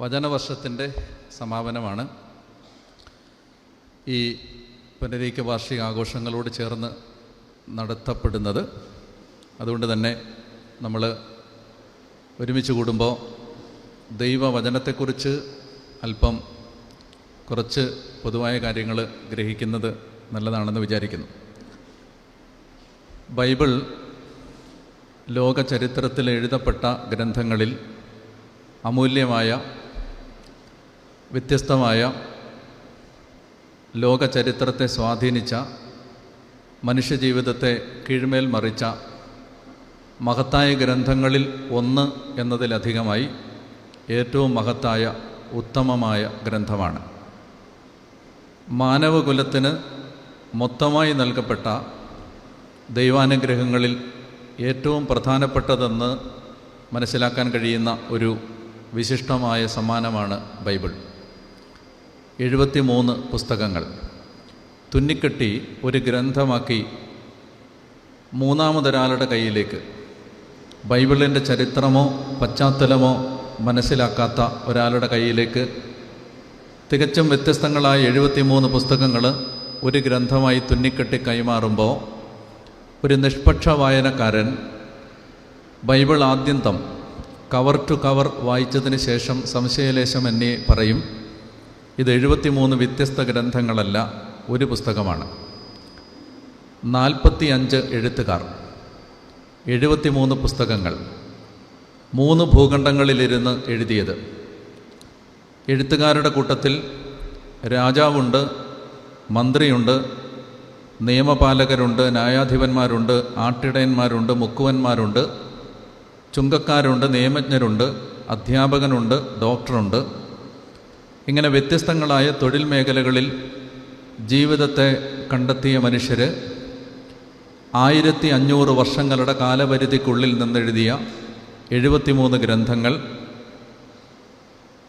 വചനവർഷത്തിൻ്റെ സമാപനമാണ്. ഈ പുനരീക്ക വാർഷിക ആഘോഷങ്ങളോട് ചേർന്ന് നടത്തപ്പെടുന്നത്. അതുകൊണ്ട് തന്നെ നമ്മൾ ഒരുമിച്ച് കൂടുമ്പോൾ ദൈവവചനത്തെക്കുറിച്ച് അല്പം കുറച്ച് പൊതുവായ കാര്യങ്ങൾ ഗ്രഹിക്കുന്നത് നല്ലതാണെന്ന് വിചാരിക്കുന്നു. ബൈബിൾ ലോക ചരിത്രത്തിൽ എഴുതപ്പെട്ട ഗ്രന്ഥങ്ങളിൽ അമൂല്യമായ വ്യത്യസ്തമായ ലോക ചരിത്രത്തെ സ്വാധീനിച്ച, മനുഷ്യജീവിതത്തെ കീഴ്മേൽ മറിച്ച മഹത്തായ ഗ്രന്ഥങ്ങളിൽ ഒന്ന് എന്നതിലധികമായി ഏറ്റവും മഹത്തായ ഉത്തമമായ ഗ്രന്ഥമാണ്. മാനവകുലത്തിന് മൊത്തമായി നൽകപ്പെട്ട ദൈവാനുഗ്രഹങ്ങളിൽ ഏറ്റവും പ്രധാനപ്പെട്ടതെന്ന് മനസ്സിലാക്കാൻ കഴിയുന്ന ഒരു വിശിഷ്ടമായ സമ്മാനമാണ് ബൈബിൾ. 73 പുസ്തകങ്ങൾ തുന്നിക്കെട്ടി ഒരു ഗ്രന്ഥമാക്കി മൂന്നാമതൊരാളുടെ കയ്യിലേക്ക്, ബൈബിളിൻ്റെ ചരിത്രമോ പശ്ചാത്തലമോ മനസ്സിലാക്കാത്ത ഒരാളുടെ കയ്യിലേക്ക് തികച്ചും വ്യത്യസ്തങ്ങളായ 73 പുസ്തകങ്ങൾ ഒരു ഗ്രന്ഥമായി തുന്നിക്കെട്ടി കൈമാറുമ്പോൾ ഒരു നിഷ്പക്ഷ വായനക്കാരൻ ബൈബിൾ ആദ്യന്തം കവർ ടു കവർ വായിച്ചതിന് ശേഷം സംശയലേശമന്യേ പറയും, ഇത് 73 വ്യത്യസ്ത ഗ്രന്ഥങ്ങളല്ല, ഒരു പുസ്തകമാണ്. 45 എഴുത്തുകാർ, 73 പുസ്തകങ്ങൾ, 3 ഭൂഖണ്ഡങ്ങളിലിരുന്ന് എഴുതിയത്. എഴുത്തുകാരുടെ കൂട്ടത്തിൽ രാജാവുണ്ട്, മന്ത്രിയുണ്ട്, നിയമപാലകരുണ്ട്, ന്യായാധിപന്മാരുണ്ട്, ആട്ടിടയന്മാരുണ്ട്, മുക്കുവന്മാരുണ്ട്, ചുങ്കക്കാരുണ്ട്, നിയമജ്ഞരുണ്ട്, അധ്യാപകനുണ്ട്, ഡോക്ടറുണ്ട്. ഇങ്ങനെ വ്യത്യസ്തങ്ങളായ തൊഴിൽ മേഖലകളിൽ ജീവിതത്തെ കണ്ടെത്തിയ മനുഷ്യർ 1500 വർഷങ്ങളുടെ കാലപരിധിക്കുള്ളിൽ നിന്നെഴുതിയ 73 ഗ്രന്ഥങ്ങൾ,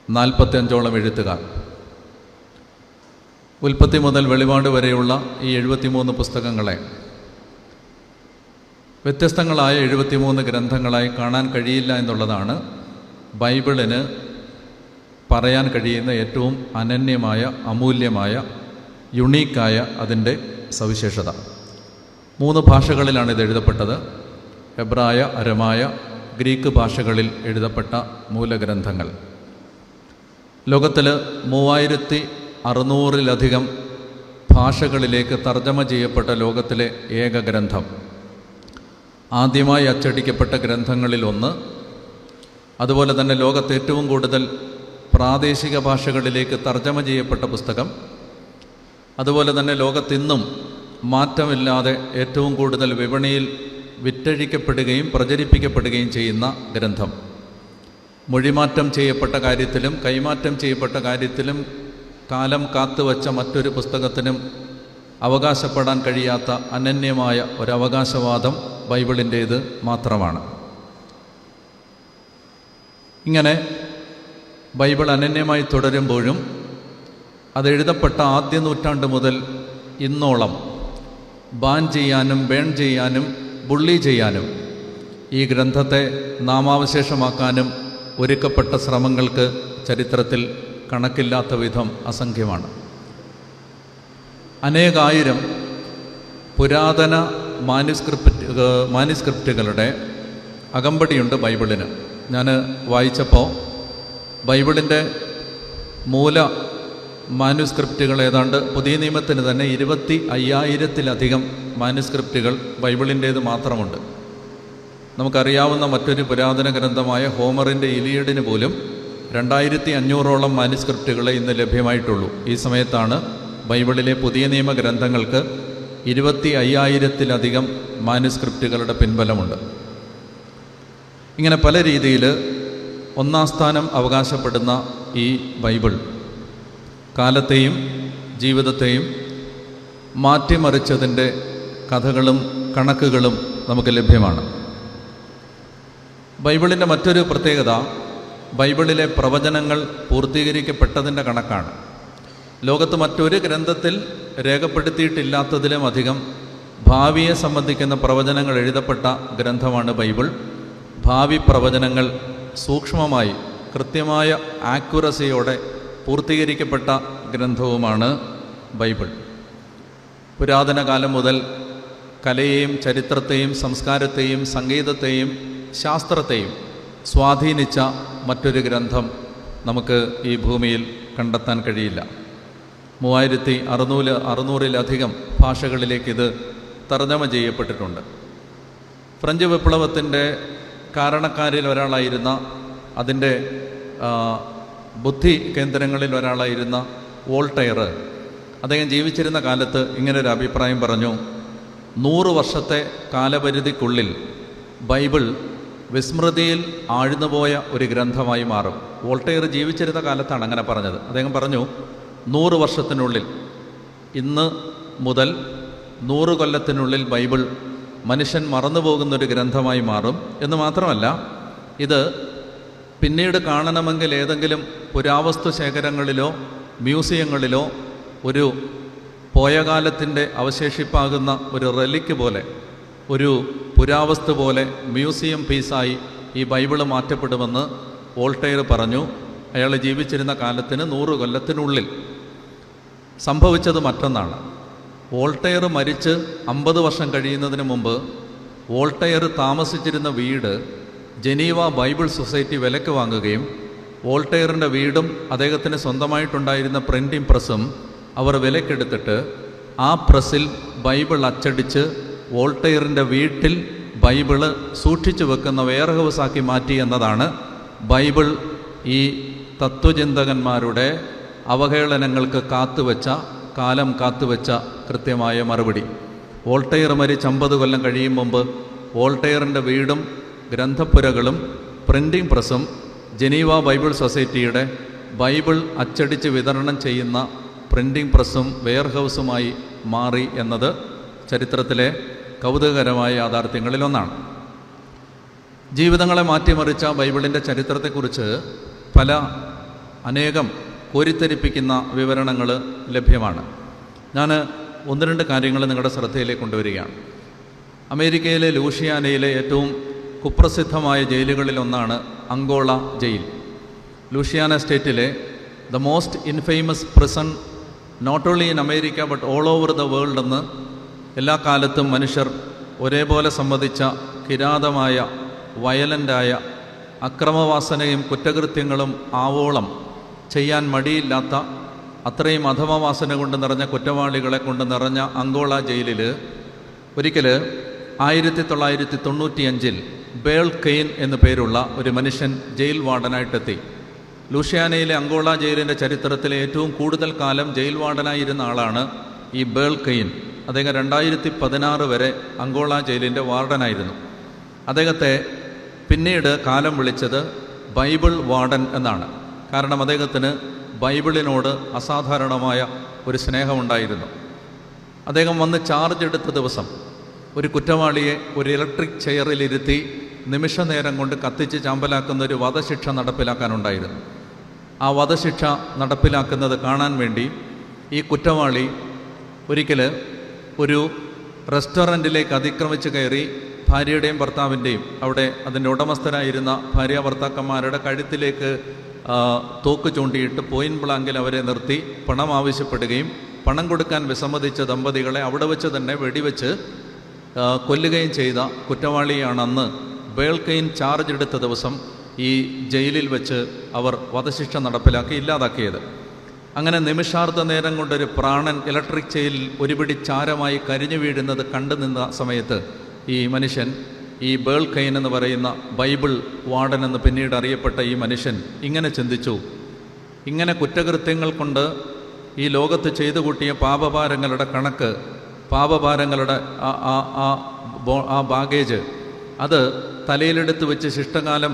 45ഓളം എഴുത്തുകാർ. ഉൽപ്പത്തി മുതൽ വെളിപാട് വരെയുള്ള ഈ 73 പുസ്തകങ്ങളെ വ്യത്യസ്തങ്ങളായ 73 ഗ്രന്ഥങ്ങളായി കാണാൻ കഴിയില്ല എന്നുള്ളതാണ് ബൈബിളിന് പറയാൻ കഴിയുന്ന ഏറ്റവും അനന്യമായ, അമൂല്യമായ, യുണീക്കായ അതിൻ്റെ സവിശേഷത. 3 ഭാഷകളിലാണ് ഇത് എഴുതപ്പെട്ടത്. ഹെബ്രായ, അരമായ, ഗ്രീക്ക് ഭാഷകളിൽ എഴുതപ്പെട്ട മൂലഗ്രന്ഥങ്ങൾ. ലോകത്തിൽ 3600-ലധികം ഭാഷകളിലേക്ക് തർജ്ജമ ചെയ്യപ്പെട്ട ലോകത്തിലെ ഏക ഗ്രന്ഥം. ആദ്യമായി അച്ചടിക്കപ്പെട്ട ഗ്രന്ഥങ്ങളിൽ ഒന്ന്. അതുപോലെ തന്നെ ലോകത്ത് ഏറ്റവും കൂടുതൽ പ്രാദേശിക ഭാഷകളിലേക്ക് തർജ്ജമ ചെയ്യപ്പെട്ട പുസ്തകം. അതുപോലെ തന്നെ ലോകത്തിന്നും മാറ്റമില്ലാതെ ഏറ്റവും കൂടുതൽ വിപണിയിൽ വിറ്റഴിക്കപ്പെടുകയും പ്രചരിപ്പിക്കപ്പെടുകയും ചെയ്യുന്ന ഗ്രന്ഥം. മൊഴിമാറ്റം ചെയ്യപ്പെട്ട കാര്യത്തിലും കൈമാറ്റം ചെയ്യപ്പെട്ട കാര്യത്തിലും കാലം കാത്തുവച്ച മറ്റൊരു പുസ്തകത്തിനും അവകാശപ്പെടാൻ കഴിയാത്ത അനന്യമായ ഒരവകാശവാദം ബൈബിളിൻ്റേത് മാത്രമാണ്. ഇങ്ങനെ ബൈബിൾ അനന്യമായി തുടരുമ്പോഴും അതെഴുതപ്പെട്ട ആദ്യ നൂറ്റാണ്ട് മുതൽ ഇന്നോളം ബാൻ ചെയ്യാനും ബേൺ ചെയ്യാനും ബുള്ളി ചെയ്യാനും ഈ ഗ്രന്ഥത്തെ നാമാവശേഷമാക്കാനും ഒരുക്കപ്പെട്ട ശ്രമങ്ങൾക്ക് ചരിത്രത്തിൽ കണക്കില്ലാത്ത വിധം അസംഖ്യമാണ്. അനേകായിരം പുരാതന മാനുസ്ക്രിപ്റ്റുകളുടെ അകമ്പടിയുണ്ട് ബൈബിളിന്. ഞാൻ വായിച്ചപ്പോൾ ബൈബിളിൻ്റെ മൂല മാനുസ്ക്രിപ്റ്റുകൾ ഏതാണ്ട് പുതിയ നിയമത്തിന് തന്നെ 25,000-ലധികം മാനുസ്ക്രിപ്റ്റുകൾ ബൈബിളിൻ്റേത് മാത്രമുണ്ട്. നമുക്കറിയാവുന്ന മറ്റൊരു പുരാതന ഗ്രന്ഥമായ ഹോമറിൻ്റെ ഇലിയഡിന് പോലും 2500ഓളം മാനുസ്ക്രിപ്റ്റുകളെ ഇന്ന് ലഭ്യമായിട്ടുള്ളൂ. ഈ സമയത്താണ് ബൈബിളിലെ പുതിയ നിയമ ഗ്രന്ഥങ്ങൾക്ക് 25,000-ലധികം മാനുസ്ക്രിപ്റ്റുകളുടെ പിൻബലമുണ്ട്. ഇങ്ങനെ പല രീതിയിൽ ഒന്നാം സ്ഥാനം അവകാശപ്പെടുന്ന ഈ ബൈബിൾ കാലത്തെയും ജീവിതത്തെയും മാറ്റിമറിച്ചതിൻ്റെ കഥകളും കണക്കുകളും നമുക്ക് ലഭ്യമാണ്. ബൈബിളിൻ്റെ മറ്റൊരു പ്രത്യേകത ബൈബിളിലെ പ്രവചനങ്ങൾ പൂർത്തീകരിക്കപ്പെട്ടതിൻ്റെ കണക്കാണ്. ലോകത്ത് മറ്റൊരു ഗ്രന്ഥത്തിൽ രേഖപ്പെടുത്തിയിട്ടില്ലാത്തതിലും അധികം ഭാവിയെ സംബന്ധിക്കുന്ന പ്രവചനങ്ങൾ എഴുതപ്പെട്ട ഗ്രന്ഥമാണ് ബൈബിൾ. ഭാവി പ്രവചനങ്ങൾ സൂക്ഷ്മമായി കൃത്യമായ ആക്യുറസിയോടെ പൂർത്തീകരിക്കപ്പെട്ട ഗ്രന്ഥവുമാണ് ബൈബിൾ. പുരാതന കാലം മുതൽ കലയെയും ചരിത്രത്തെയും സംസ്കാരത്തെയും സംഗീതത്തെയും ശാസ്ത്രത്തെയും സ്വാധീനിച്ച മറ്റൊരു ഗ്രന്ഥം നമുക്ക് ഈ ഭൂമിയിൽ കണ്ടെത്താൻ കഴിയില്ല. 3600-ിലധികം ഭാഷകളിലേക്കിത് തർജ്ജമ ചെയ്യപ്പെട്ടിട്ടുണ്ട്. ഫ്രഞ്ച് വിപ്ലവത്തിൻ്റെ കാരണക്കാരിൽ ഒരാളായിരുന്ന, അതിൻ്റെ ബുദ്ധി കേന്ദ്രങ്ങളിൽ ഒരാളായിരുന്ന വോൾട്ടയർ, അദ്ദേഹം ജീവിച്ചിരുന്ന കാലത്ത് ഇങ്ങനൊരു അഭിപ്രായം പറഞ്ഞു: 100 വർഷത്തെ കാലപരിധിക്കുള്ളിൽ ബൈബിൾ വിസ്മൃതിയിൽ ആഴ്ന്നുപോയ ഒരു ഗ്രന്ഥമായി മാറും. വോൾട്ടയർ ജീവിച്ചിരുന്ന കാലത്താണ് അങ്ങനെ പറഞ്ഞത്. അദ്ദേഹം പറഞ്ഞു, 100 വർഷത്തിനുള്ളിൽ, ഇന്ന് മുതൽ 100 കൊല്ലത്തിനുള്ളിൽ ബൈബിൾ മനുഷ്യൻ മറന്നുപോകുന്നൊരു ഗ്രന്ഥമായി മാറും. എന്ന് മാത്രമല്ല, ഇത് പിന്നീട് കാണണമെങ്കിൽ ഏതെങ്കിലും പുരാവസ്തു ശേഖരങ്ങളിലോ മ്യൂസിയങ്ങളിലോ ഒരു പോയകാലത്തിൻ്റെ അവശേഷിപ്പാകുന്ന ഒരു റെലിക്ക് പോലെ, ഒരു പുരാവസ്തു പോലെ മ്യൂസിയം പീസായി ഈ ബൈബിള് മാറ്റപ്പെടുമെന്ന് വോൾട്ടയർ പറഞ്ഞു. അയാൾ ജീവിച്ചിരുന്ന കാലത്തിന് 100 കൊല്ലത്തിനുള്ളിൽ. സംഭവിച്ചത് മറ്റൊന്നാണ്. വോൾട്ടയർ മരിച്ച് 50 വർഷം കഴിയുന്നതിന് മുമ്പ് വോൾട്ടയർ താമസിച്ചിരുന്ന വീട് ജനീവ ബൈബിൾ സൊസൈറ്റി വിലയ്ക്ക് വാങ്ങുകയും വോൾട്ടയറിൻ്റെ വീടും അദ്ദേഹത്തിന് സ്വന്തമായിട്ടുണ്ടായിരുന്ന പ്രിൻറ്റിംഗ് പ്രസ്സും അവർ വിലക്കെടുത്തിട്ട് ആ പ്രസ്സിൽ ബൈബിൾ അച്ചടിച്ച് വോൾട്ടയറിൻ്റെ വീട്ടിൽ ബൈബിള് സൂക്ഷിച്ചു വെക്കുന്ന വെയർ ഹൗസാക്കി മാറ്റി എന്നതാണ് ബൈബിൾ ഈ തത്വചിന്തകന്മാരുടെ അവഹേളനങ്ങൾക്ക് കാലം കാത്തുവെച്ച കൃത്യമായ മറുപടി. വോൾട്ടയർ മരിച്ച് 50 കൊല്ലം കഴിയും മുമ്പ് വോൾട്ടയറിൻ്റെ വീടും ഗ്രന്ഥപ്പുരകളും പ്രിൻറ്റിംഗ് പ്രസ്സും ജനീവ ബൈബിൾ സൊസൈറ്റിയുടെ ബൈബിൾ അച്ചടിച്ച് വിതരണം ചെയ്യുന്ന പ്രിൻറ്റിംഗ് പ്രസ്സും വെയർ ഹൗസുമായി മാറി എന്നത് ചരിത്രത്തിലെ കൗതുകകരമായ യാഥാർത്ഥ്യങ്ങളിലൊന്നാണ്. ജീവിതങ്ങളെ മാറ്റിമറിച്ച ബൈബിളിൻ്റെ ചരിത്രത്തെക്കുറിച്ച് അനേകം കോരിത്തരിപ്പിക്കുന്ന വിവരണങ്ങൾ ലഭ്യമാണ്. ഞാൻ 1-2 കാര്യങ്ങൾ നിങ്ങളുടെ ശ്രദ്ധയിലേക്ക് കൊണ്ടുവരികയാണ്. അമേരിക്കയിലെ ലൂഷിയാനയിലെ ഏറ്റവും കുപ്രസിദ്ധമായ ജയിലുകളിലൊന്നാണ് അങ്കോള ജയിൽ. ലൂഷിയാന സ്റ്റേറ്റിലെ the most infamous prison not only in America but all over the world എന്ന് എല്ലാ കാലത്തും മനുഷ്യർ ഒരേപോലെ സമ്മതിച്ച കിരാതമായ, വയലൻ്റായ, അക്രമവാസനയും കുറ്റകൃത്യങ്ങളും ആവോളം ചെയ്യാൻ മടിയില്ലാത്ത, അത്രയും അധമവാസന കൊണ്ട് നിറഞ്ഞ കുറ്റവാളികളെ കൊണ്ട് നിറഞ്ഞ അങ്കോള ജയിലിൽ ഒരിക്കൽ 1995 ബേൾ കെയ്ൻ എന്നു പേരുള്ള ഒരു മനുഷ്യൻ ജയിൽ വാർഡനായിട്ടെത്തി. ലൂഷ്യാനയിലെ അങ്കോള ജയിലിൻ്റെ ചരിത്രത്തിലെ ഏറ്റവും കൂടുതൽ കാലം ജയിൽ വാർഡനായിരുന്ന ആളാണ് ഈ ബേൾ കെയ്ൻ. അദ്ദേഹം 2016 വരെ അങ്കോള ജയിലിൻ്റെ വാർഡനായിരുന്നു. അദ്ദേഹത്തെ പിന്നീട് കാലം വിളിച്ചത് ബൈബിൾ വാർഡൻ എന്നാണ്. കാരണം അദ്ദേഹത്തിന് ബൈബിളിനോട് അസാധാരണമായ ഒരു സ്നേഹമുണ്ടായിരുന്നു. അദ്ദേഹം വന്ന് ചാർജ് എടുത്ത ദിവസം ഒരു കുറ്റവാളിയെ ഒരു ഇലക്ട്രിക് ചെയറിലിരുത്തി നിമിഷ നേരം കൊണ്ട് കത്തിച്ച് ചാമ്പലാക്കുന്ന ഒരു വധശിക്ഷ നടപ്പിലാക്കാനുണ്ടായിരുന്നു. ആ വധശിക്ഷ നടപ്പിലാക്കുന്നത് കാണാൻ വേണ്ടി ഈ കുറ്റവാളി ഒരിക്കൽ ഒരു റെസ്റ്റോറൻറ്റിലേക്ക് അതിക്രമിച്ച് കയറി ഭാര്യയുടെയും ഭർത്താവിൻ്റെയും, അവിടെ അതിൻ്റെ ഉടമസ്ഥരായിരുന്ന ഭാര്യ ഭർത്താക്കന്മാരുടെ കഴുത്തിലേക്ക് തോക്ക് ചൂണ്ടിയിട്ട് പോയിന്റ് ബ്ലാങ്കിൽ അവരെ നിർത്തി പണം ആവശ്യപ്പെടുകയും പണം കൊടുക്കാൻ വിസമ്മതിച്ച ദമ്പതികളെ അവിടെ വെച്ച് തന്നെ വെടിവെച്ച് കൊല്ലുകയും ചെയ്ത കുറ്റവാളിയാണ് അന്ന് ബേൾ കെയ്ൻ ചാർജ് എടുത്ത ദിവസം ഈ ജയിലിൽ വെച്ച് അവർ വധശിക്ഷ നടപ്പിലാക്കി ഇല്ലാതാക്കിയത്. അങ്ങനെ നിമിഷാർദ്ധ നേരം കൊണ്ടൊരു പ്രാണൻ ഇലക്ട്രിക് ചെയിലിൽ ഒരുപിടി ചാരമായി കരിഞ്ഞു വീഴുന്നത് കണ്ടു നിന്ന സമയത്ത് ഈ മനുഷ്യൻ, ഈ ബേൾ കെയ്ൻ എന്ന് പറയുന്ന ബൈബിൾ വാർഡൻ എന്ന് പിന്നീട് അറിയപ്പെട്ട ഈ മനുഷ്യൻ ഇങ്ങനെ ചിന്തിച്ചു: ഇങ്ങനെ കുറ്റകൃത്യങ്ങൾ കൊണ്ട് ഈ ലോകത്ത് ചെയ്തു കൂട്ടിയ പാപഭാരങ്ങളുടെ കണക്ക്, പാപഭാരങ്ങളുടെ ആ ബാഗേജ്, അത് തലയിലെടുത്ത് വെച്ച് ശിഷ്ടകാലം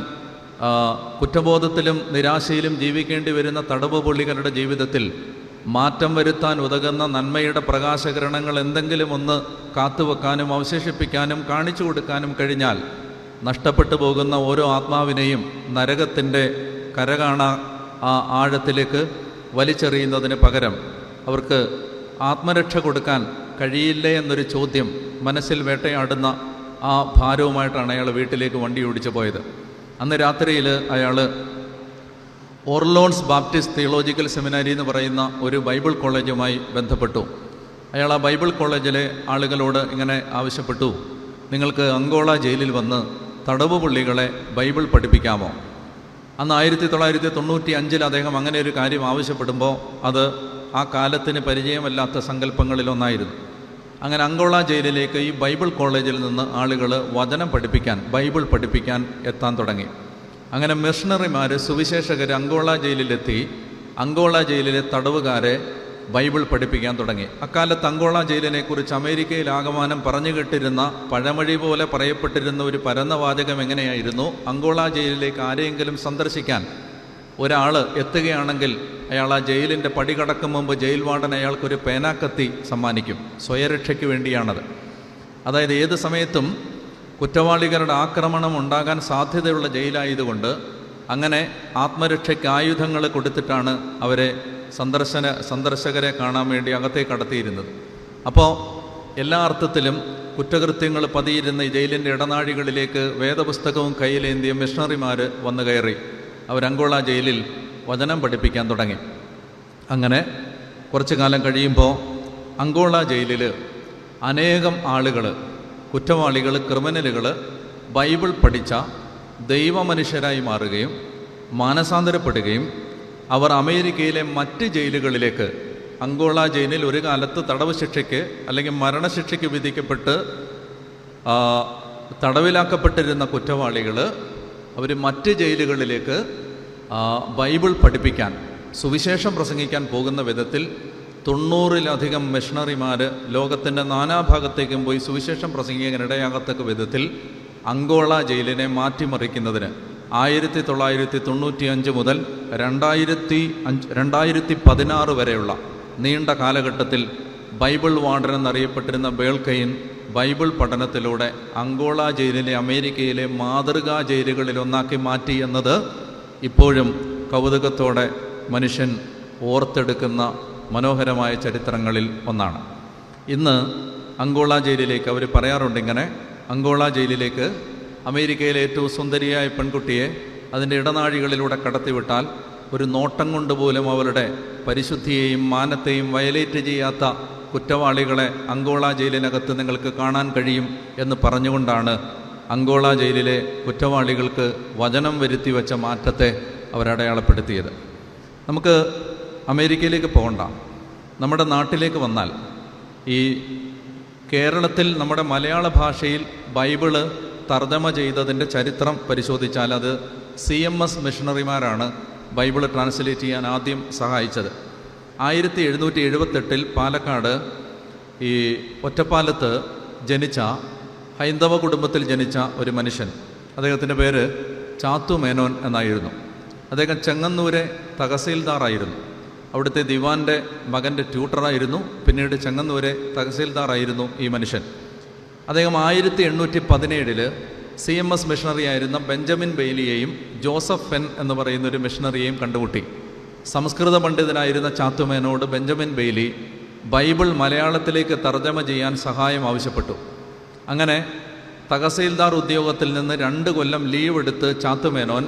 കുറ്റബോധത്തിലും നിരാശയിലും ജീവിക്കേണ്ടി വരുന്ന തടവ് പുള്ളികളുടെ ജീവിതത്തിൽ മാറ്റം വരുത്താൻ ഉതകുന്ന നന്മയുടെ പ്രകാശകിരണങ്ങൾ എന്തെങ്കിലും ഒന്ന് കാത്തുവെക്കാനും അവശേഷിപ്പിക്കാനും കാണിച്ചു കൊടുക്കാനും കഴിഞ്ഞാൽ നഷ്ടപ്പെട്ടു പോകുന്ന ഓരോ ആത്മാവിനെയും നരകത്തിൻ്റെ കരകാണ ആ ആഴത്തിലേക്ക് വലിച്ചെറിയുന്നതിന് പകരം അവർക്ക് ആത്മരക്ഷ കൊടുക്കാൻ കഴിയില്ലേ എന്നൊരു ചോദ്യം മനസ്സിൽ വേട്ടയാടുന്ന ആ ഭാരവുമായിട്ടാണ് അയാൾ വീട്ടിലേക്ക് വണ്ടി ഓടിച്ചു പോയത്. അന്ന് രാത്രിയിൽ അയാൾ ഓർലോൺസ് ബാപ്റ്റിസ്റ്റ് തിയോളജിക്കൽ സെമിനാരി എന്ന് പറയുന്ന ഒരു ബൈബിൾ കോളേജുമായി ബന്ധപ്പെട്ടു. അയാൾ ആ ബൈബിൾ കോളേജിലെ ആളുകളോട് ഇങ്ങനെ ആവശ്യപ്പെട്ടു, നിങ്ങൾക്ക് അങ്കോള ജയിലിൽ വന്ന് തടവ് പുള്ളികളെ ബൈബിൾ പഠിപ്പിക്കാമോ? അന്ന് 1995 അദ്ദേഹം അങ്ങനെ ഒരു കാര്യം ആവശ്യപ്പെടുമ്പോൾ അത് ആ കാലത്തിന് പരിചയമല്ലാത്ത സങ്കല്പങ്ങളിലൊന്നായിരുന്നു. അങ്ങനെ അങ്കോള ജയിലിലേക്ക് ഈ ബൈബിൾ കോളേജിൽ നിന്ന് ആളുകൾ വചനം പഠിപ്പിക്കാൻ, ബൈബിൾ പഠിപ്പിക്കാൻ എത്താൻ തുടങ്ങി. അങ്ങനെ മിഷണറിമാർ, സുവിശേഷകർ അങ്കോള ജയിലിലെത്തി അങ്കോള ജയിലിലെ തടവുകാരെ ബൈബിൾ പഠിപ്പിക്കാൻ തുടങ്ങി. അക്കാലത്ത് അങ്കോള ജയിലിനെക്കുറിച്ച് അമേരിക്കയിൽ ആകമാനം പറഞ്ഞു കേട്ടിരുന്ന, പഴമൊഴി പോലെ പറയപ്പെട്ടിരുന്ന ഒരു പരന്ന വാചകം എങ്ങനെയായിരുന്നു? അങ്കോള ജയിലിലേക്ക് ആരെയെങ്കിലും സന്ദർശിക്കാൻ ഒരാൾ എത്തുകയാണെങ്കിൽ അയാൾ ആ ജയിലിൻ്റെ പടി കടക്കും മുമ്പ് ജയിൽ വാർഡൻ അയാൾക്കൊരു പേനാക്കത്തി സമ്മാനിക്കും. സ്വയരക്ഷയ്ക്ക് വേണ്ടിയാണത്. അതായത് ഏത് സമയത്തും കുറ്റവാളികളുടെ ആക്രമണം ഉണ്ടാകാൻ സാധ്യതയുള്ള ജയിലായതുകൊണ്ട് അങ്ങനെ ആത്മരക്ഷയ്ക്ക് ആയുധങ്ങൾ കൊടുത്തിട്ടാണ് അവരെ സന്ദർശകരെ കാണാൻ വേണ്ടി അകത്തേക്ക് കടത്തിയിരുന്നത്. അപ്പോൾ എല്ലാ അർത്ഥത്തിലും കുറ്റകൃത്യങ്ങൾ പതിയിരുന്ന ഈ ജയിലിൻ്റെ ഇടനാഴികളിലേക്ക് വേദപുസ്തകവും കയ്യിലേന്തിയ മിഷണറിമാർ വന്നു കയറി. അവരങ്കോള ജയിലിൽ വചനം പഠിപ്പിക്കാൻ തുടങ്ങി. അങ്ങനെ കുറച്ചു കാലം കഴിയുമ്പോൾ അങ്കോള ജയിലിൽ അനേകം ആളുകൾ, കുറ്റവാളികൾ, ക്രിമിനലുകൾ ബൈബിൾ പഠിച്ച ദൈവമനുഷ്യരായി മാറുകയും മാനസാന്തരപ്പെടുകയും അവർ അമേരിക്കയിലെ മറ്റ് ജയിലുകളിലേക്ക്, അങ്കോള ജയിലിൽ ഒരു കാലത്ത് തടവ് ശിക്ഷയ്ക്ക് അല്ലെങ്കിൽ മരണശിക്ഷയ്ക്ക് വിധിക്കപ്പെട്ട് തടവിലാക്കപ്പെട്ടിരുന്ന കുറ്റവാളികൾ അവർ മറ്റ് ജയിലുകളിലേക്ക് ബൈബിൾ പഠിപ്പിക്കാൻ, സുവിശേഷം പ്രസംഗിക്കാൻ പോകുന്ന വിധത്തിൽ 90-ലധികം മിഷണറിമാർ ലോകത്തിൻ്റെ നാനാഭാഗത്തേക്കും പോയി സുവിശേഷം പ്രസംഗിക്കാൻ ഇടയാകത്തക്ക വിധത്തിൽ അങ്കോള ജയിലിനെ മാറ്റിമറിക്കുന്നതിന് 1995 മുതൽ 2016 വരെയുള്ള നീണ്ട കാലഘട്ടത്തിൽ ബൈബിൾ വാർഡൻ എന്നറിയപ്പെട്ടിരുന്ന ബേൾ കെയിൻ ബൈബിൾ പഠനത്തിലൂടെ അങ്കോള ജയിലിനെ അമേരിക്കയിലെ മാതൃകാ ജയിലുകളിലൊന്നാക്കി മാറ്റി എന്നത് ഇപ്പോഴും കൗതുകത്തോടെ മനുഷ്യൻ ഓർത്തെടുക്കുന്ന മനോഹരമായ ചരിത്രങ്ങളിൽ ഒന്നാണ്. ഇന്ന് അങ്കോള ജയിലിലേക്ക് അവർ പറയാറുണ്ട് ഇങ്ങനെ, അങ്കോള ജയിലിലേക്ക് അമേരിക്കയിലെ ഏറ്റവും സുന്ദരിയായ പെൺകുട്ടിയെ അതിൻ്റെ ഇടനാഴികളിലൂടെ കടത്തിവിട്ടാൽ ഒരു നോട്ടം കൊണ്ടുപോലും അവരുടെ പരിശുദ്ധിയെയും മാനത്തെയും വയലേറ്റ് ചെയ്യാത്ത കുറ്റവാളികളെ അങ്കോള ജയിലിനകത്ത് നിങ്ങൾക്ക് കാണാൻ കഴിയും എന്ന് പറഞ്ഞുകൊണ്ടാണ് അങ്കോള ജയിലിലെ കുറ്റവാളികൾക്ക് വചനം വരുത്തി വെച്ച മാറ്റത്തെ അവരടയാളപ്പെടുത്തിയത്. നമുക്ക് അമേരിക്കയിലേക്ക് പോകണ്ട, നമ്മുടെ നാട്ടിലേക്ക് വന്നാൽ ഈ കേരളത്തിൽ നമ്മുടെ മലയാള ഭാഷയിൽ ബൈബിള് തർജ്ജമ ചെയ്തതിൻ്റെ ചരിത്രം പരിശോധിച്ചാൽ അത് CMS മിഷണറിമാരാണ് ബൈബിള് ട്രാൻസ്ലേറ്റ് ചെയ്യാൻ ആദ്യം സഹായിച്ചത്. 1778 പാലക്കാട് ഈ ഒറ്റപ്പാലത്ത് ജനിച്ച, ഹൈന്ദവ കുടുംബത്തിൽ ജനിച്ച ഒരു മനുഷ്യൻ, അദ്ദേഹത്തിൻ്റെ പേര് ചാത്തു മേനോൻ എന്നായിരുന്നു. അദ്ദേഹം ചെങ്ങന്നൂരെ തഹസീൽദാറായിരുന്നു. അവിടുത്തെ ദിവാൻ്റെ മകൻ്റെ ട്യൂട്ടറായിരുന്നു. പിന്നീട് ചെങ്ങന്നൂരെ തഹസീൽദാറായിരുന്നു ഈ മനുഷ്യൻ. അദ്ദേഹം 1817 CMS മിഷണറി ആയിരുന്ന ബെഞ്ചമിൻ ബെയ്ലിയെയും ജോസഫ് ഫെൻ എന്ന് പറയുന്നൊരു മിഷണറിയെയും കണ്ടുമുട്ടി. സംസ്കൃത പണ്ഡിതനായിരുന്ന ചാത്തുമേനോട് ബെഞ്ചമിൻ ബെയ്ലി ബൈബിൾ മലയാളത്തിലേക്ക് തർജ്ജമ ചെയ്യാൻ സഹായം ആവശ്യപ്പെട്ടു. അങ്ങനെ തഹസീൽദാർ ഉദ്യോഗത്തിൽ നിന്ന് 2 കൊല്ലം ലീവ് എടുത്ത് ചാത്തുമേനോൻ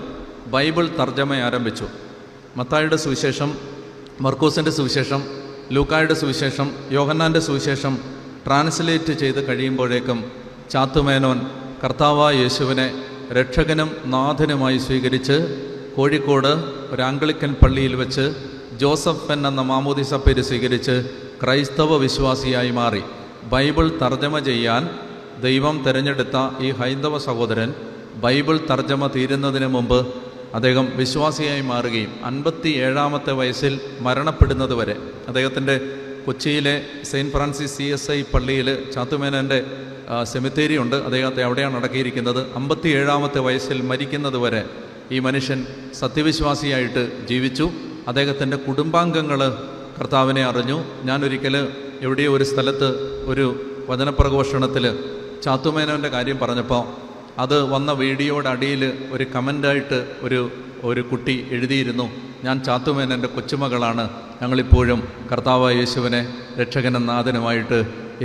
ബൈബിൾ തർജ്ജമ ആരംഭിച്ചു. മത്തായിയുടെ സുവിശേഷം, മർക്കോസിൻ്റെ സുവിശേഷം, ലൂക്കായുടെ സുവിശേഷം, യോഹന്നാൻ്റെ സുവിശേഷം ട്രാൻസ്ലേറ്റ് ചെയ്ത് കഴിയുമ്പോഴേക്കും ചാത്തുമേനോൻ കർത്താവായ യേശുവിനെ രക്ഷകനും നാഥനുമായി സ്വീകരിച്ച് കോഴിക്കോട് ഒരു ആംഗ്ലിക്കൻ പള്ളിയിൽ വെച്ച് ജോസഫ് ഫെൻ എന്ന മാമോദിസ പേര് സ്വീകരിച്ച് ക്രൈസ്തവ വിശ്വാസിയായി മാറി. ബൈബിൾ തർജ്ജമ ചെയ്യാൻ ദൈവം തിരഞ്ഞെടുത്ത ഈ ഹൈന്ദവ സഹോദരൻ ബൈബിൾ തർജ്ജമ തീരുന്നതിന് മുമ്പ് അദ്ദേഹം വിശ്വാസിയായി മാറുകയും 57-ാമത്തെ വയസ്സിൽ മരണപ്പെടുന്നത് വരെ അദ്ദേഹത്തിൻ്റെ കൊച്ചിയിലെ സെയിൻറ്റ് ഫ്രാൻസിസ് CSI പള്ളിയിൽ ചാത്തുമേനൻ്റെ സെമിത്തേരി ഉണ്ട്. അദ്ദേഹത്തെ അവിടെയാണ് അടക്കിയിരിക്കുന്നത്. 57-ാമത്തെ വയസ്സിൽ മരിക്കുന്നത് വരെ ഈ മനുഷ്യൻ സത്യവിശ്വാസിയായിട്ട് ജീവിച്ചു. അദ്ദേഹത്തിൻ്റെ കുടുംബാംഗങ്ങൾ കർത്താവിനെ അറിഞ്ഞു. ഞാനൊരിക്കൽ എവിടെയോ ഒരു സ്ഥലത്ത് ഒരു വചനപ്രഘോഷണത്തിൽ ചാത്തുമേനോൻ്റെ കാര്യം പറഞ്ഞപ്പോൾ അത് വന്ന വീഡിയോയുടെ അടിയിൽ ഒരു കമൻ്റായിട്ട് ഒരു കുട്ടി എഴുതിയിരുന്നു, ഞാൻ ചാത്തുമേനൻ്റെ കൊച്ചുമകളാണ്, ഞങ്ങളിപ്പോഴും കർത്താവായ യേശുവിനെ രക്ഷകനും നാഥനുമായിട്ട്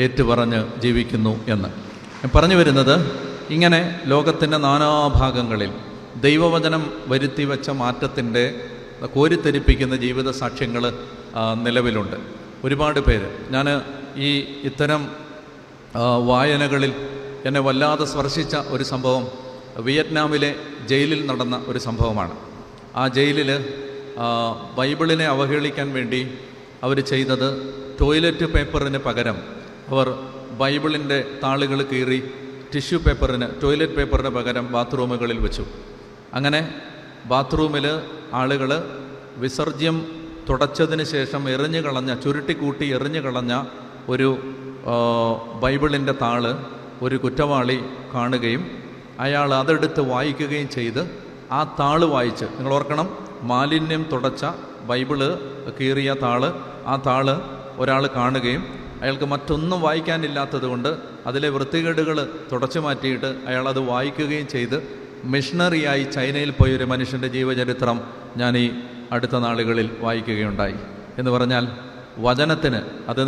ഏറ്റുപറഞ്ഞ് ജീവിക്കുന്നു എന്ന്. ഞാൻ പറഞ്ഞു വരുന്നത്, ഇങ്ങനെ ലോകത്തിൻ്റെ നാനാഭാഗങ്ങളിൽ ദൈവവചനം വരുത്തി വെച്ച മാറ്റത്തിൻ്റെ കോരിത്തെരിപ്പിക്കുന്ന ജീവിത സാക്ഷ്യങ്ങൾ നിലവിലുണ്ട്. ഒരുപാട് പേര് ഞാൻ ഇത്തരം വായനകളിൽ എന്നെ വല്ലാതെ സ്പർശിച്ച ഒരു സംഭവം വിയറ്റ്നാമിലെ ജയിലിൽ നടന്ന ഒരു സംഭവമാണ്. ആ ജയിലിൽ ബൈബിളിനെ അവഹേളിക്കാൻ വേണ്ടി അവർ ചെയ്തത് ടോയ്ലറ്റ് പേപ്പറിന് പകരം അവർ ബൈബിളിൻ്റെ താളുകൾ കീറി ടോയ്ലറ്റ് പേപ്പറിന് പകരം ബാത്റൂമുകളിൽ വെച്ചു. അങ്ങനെ ബാത്റൂമിൽ ആളുകൾ വിസർജ്യം തുടച്ചതിന് ശേഷം ചുരുട്ടിക്കൂട്ടി എറിഞ്ഞു കളഞ്ഞ ഒരു ബൈബിളിൻ്റെ താള് ഒരു കുറ്റവാളി കാണുകയും അയാൾ അതെടുത്ത് വായിക്കുകയും ചെയ്ത് ആ താള് വായിച്ച്, നിങ്ങൾ ഓർക്കണം, മാലിന്യം തുടച്ച ബൈബിള് കീറിയ താള്, ആ താള് ഒരാൾ കാണുകയും അയാൾക്ക് മറ്റൊന്നും വായിക്കാനില്ലാത്തത് കൊണ്ട് അതിലെ വൃത്തികേടുകൾ തുടച്ചു മാറ്റിയിട്ട് അയാളത് വായിക്കുകയും ചെയ്ത് മിഷണറിയായി ചൈനയിൽ പോയൊരു മനുഷ്യൻ്റെ ജീവചരിത്രം ഞാൻ ഈ അടുത്ത നാളുകളിൽ വായിക്കുകയുണ്ടായി. എന്ന് പറഞ്ഞാൽ വചനത്തിന് അത്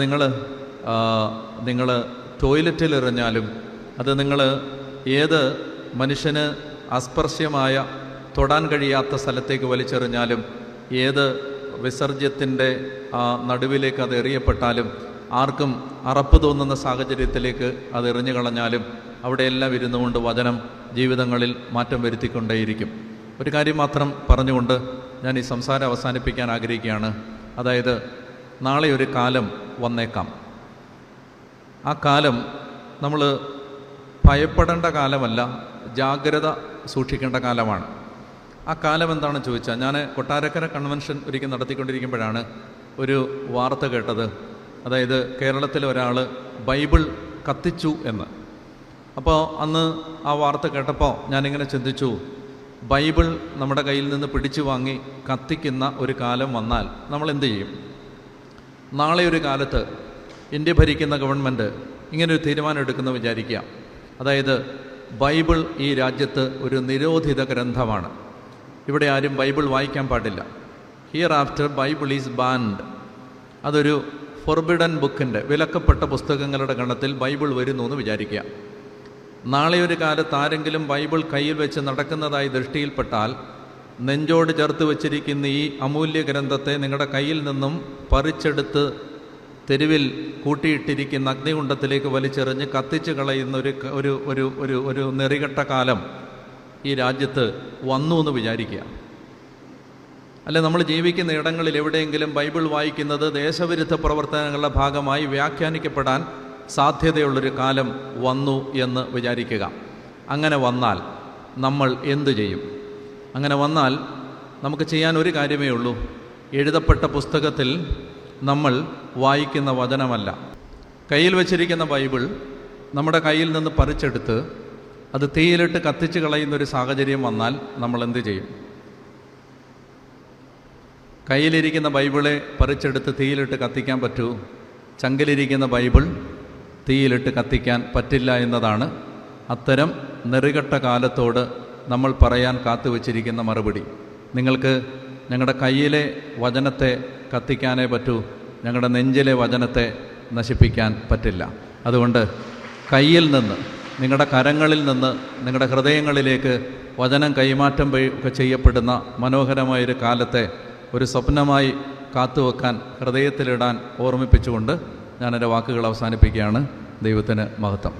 നിങ്ങൾ ടോയ്ലറ്റിൽ എറിഞ്ഞാലും, അത് നിങ്ങൾ ഏത് മനുഷ്യന് അസ്പർശ്യമായ തൊടാൻ കഴിയാത്ത സ്ഥലത്തേക്ക് വലിച്ചെറിഞ്ഞാലും, ഏത് വിസർജ്യത്തിൻ്റെ നടുവിലേക്ക് അത് എറിയപ്പെട്ടാലും, ആർക്കും അറപ്പ് തോന്നുന്ന സാഹചര്യത്തിലേക്ക് അത് എറിഞ്ഞു കളഞ്ഞാലും അവിടെയെല്ലാം ഇരുന്നുകൊണ്ട് വചനം ജീവിതങ്ങളിൽ മാറ്റം വരുത്തിക്കൊണ്ടേയിരിക്കും. ഒരു കാര്യം മാത്രം പറഞ്ഞുകൊണ്ട് ഞാൻ ഈ സംസാരം അവസാനിപ്പിക്കാൻ ആഗ്രഹിക്കുകയാണ്. അതായത് നാളെ ഒരു കാലം വന്നേക്കാം. ആ കാലം നമ്മൾ ഭയപ്പെടേണ്ട കാലമല്ല, ജാഗ്രത സൂക്ഷിക്കേണ്ട കാലമാണ്. ആ കാലം എന്താണെന്ന് ചോദിച്ചാൽ, ഞാൻ കൊട്ടാരക്കര കൺവെൻഷൻ ഒരിക്കൽ നടത്തിക്കൊണ്ടിരിക്കുമ്പോഴാണ് ഒരു വാർത്ത കേട്ടത്. അതായത് കേരളത്തിലെ ഒരാൾ ബൈബിൾ കത്തിച്ചു എന്ന്. അപ്പോൾ അന്ന് ആ വാർത്ത കേട്ടപ്പോൾ ഞാനിങ്ങനെ ചിന്തിച്ചു, ബൈബിൾ നമ്മുടെ കയ്യിൽ നിന്ന് പിടിച്ചു വാങ്ങി കത്തിക്കുന്ന ഒരു കാലം വന്നാൽ നമ്മൾ എന്ത് ചെയ്യും? നാളെ ഒരു കാലത്ത് ഇന്ത്യ ഭരിക്കുന്ന ഗവൺമെൻറ് ഇങ്ങനൊരു തീരുമാനം എടുക്കുന്ന വിചാരിക്കുക. അതായത് ബൈബിൾ ഈ രാജ്യത്ത് ഒരു നിരോധിത ഗ്രന്ഥമാണ്. ഇവിടെ ആരും ബൈബിൾ വായിക്കാൻ പാടില്ല. Here after Bible is band. അതൊരു ഫോർബിഡൻ ബുക്കിൻ്റെ, വിലക്കപ്പെട്ട പുസ്തകങ്ങളുടെ ഗണത്തിൽ ബൈബിൾ വരുന്നു എന്ന് വിചാരിക്കുക. നാളെ ഒരു കാലത്ത് ആരെങ്കിലും ബൈബിൾ കയ്യിൽ വെച്ച് നടക്കുന്നതായി ദൃഷ്ടിയിൽപ്പെട്ടാൽ നെഞ്ചോട് ചേർത്ത് വച്ചിരിക്കുന്ന ഈ അമൂല്യ ഗ്രന്ഥത്തെ നിങ്ങളുടെ കയ്യിൽ നിന്നും പറിച്ചെടുത്ത് തെരുവിൽ കൂട്ടിയിട്ടിരിക്കുന്ന അഗ്നികുണ്ഡത്തിലേക്ക് വലിച്ചെറിഞ്ഞ് കത്തിച്ച് കളയുന്ന ഒരു നെറികെട്ട കാലം ഈ രാജ്യത്ത് വന്നു എന്ന് വിചാരിക്കുക. അല്ലെ, നമ്മൾ ജീവിക്കുന്ന ഇടങ്ങളിൽ എവിടെയെങ്കിലും ബൈബിൾ വായിക്കുന്നത് ദേശവിരുദ്ധ പ്രവർത്തനങ്ങളുടെ ഭാഗമായി വ്യാഖ്യാനിക്കപ്പെടാൻ സാധ്യതയുള്ളൊരു കാലം വന്നു എന്ന് വിചാരിക്കുക. അങ്ങനെ വന്നാൽ നമ്മൾ എന്തു ചെയ്യും? അങ്ങനെ വന്നാൽ നമുക്ക് ചെയ്യാൻ ഒരു കാര്യമേ ഉള്ളൂ. എഴുതപ്പെട്ട പുസ്തകത്തിൽ നമ്മൾ വായിക്കുന്ന വചനമല്ല, കയ്യിൽ വച്ചിരിക്കുന്ന ബൈബിൾ നമ്മുടെ കയ്യിൽ നിന്ന് പറിച്ചെടുത്ത് അത് തീയിലിട്ട് കത്തിച്ച് കളയുന്നൊരു സാഹചര്യം വന്നാൽ നമ്മൾ എന്ത് ചെയ്യും? കയ്യിലിരിക്കുന്ന ബൈബിളെ പറിച്ചെടുത്ത് തീയിലിട്ട് കത്തിക്കാൻ പറ്റൂ? ചങ്കിലിരിക്കുന്ന ബൈബിൾ തീയിലിട്ട് കത്തിക്കാൻ പറ്റില്ല എന്നതാണ് അത്തരം നെറുകെട്ട കാലത്തോട് നമ്മൾ പറയാൻ കാത്തുവച്ചിരിക്കുന്ന മറുപടി. നിങ്ങൾക്ക് ഞങ്ങളുടെ കയ്യിലെ വചനത്തെ കത്തിക്കാനേ പറ്റൂ, ഞങ്ങളുടെ നെഞ്ചിലെ വചനത്തെ നശിപ്പിക്കാൻ പറ്റില്ല. അതുകൊണ്ട് കയ്യിൽ നിന്ന്, നിങ്ങളുടെ കരങ്ങളിൽ നിന്ന് നിങ്ങളുടെ ഹൃദയങ്ങളിലേക്ക് വചനം കൈമാറ്റം ചെയ്യപ്പെടുന്ന മനോഹരമായൊരു കാലത്തെ ഒരു സ്വപ്നമായി കാത്തുവെക്കാൻ, ഹൃദയത്തിലിടാൻ ഓർമ്മിപ്പിച്ചുകൊണ്ട് ഞാനെൻ്റെ വാക്കുകൾ അവസാനിപ്പിക്കുകയാണ്. ദൈവത്തിന് മഹത്വം.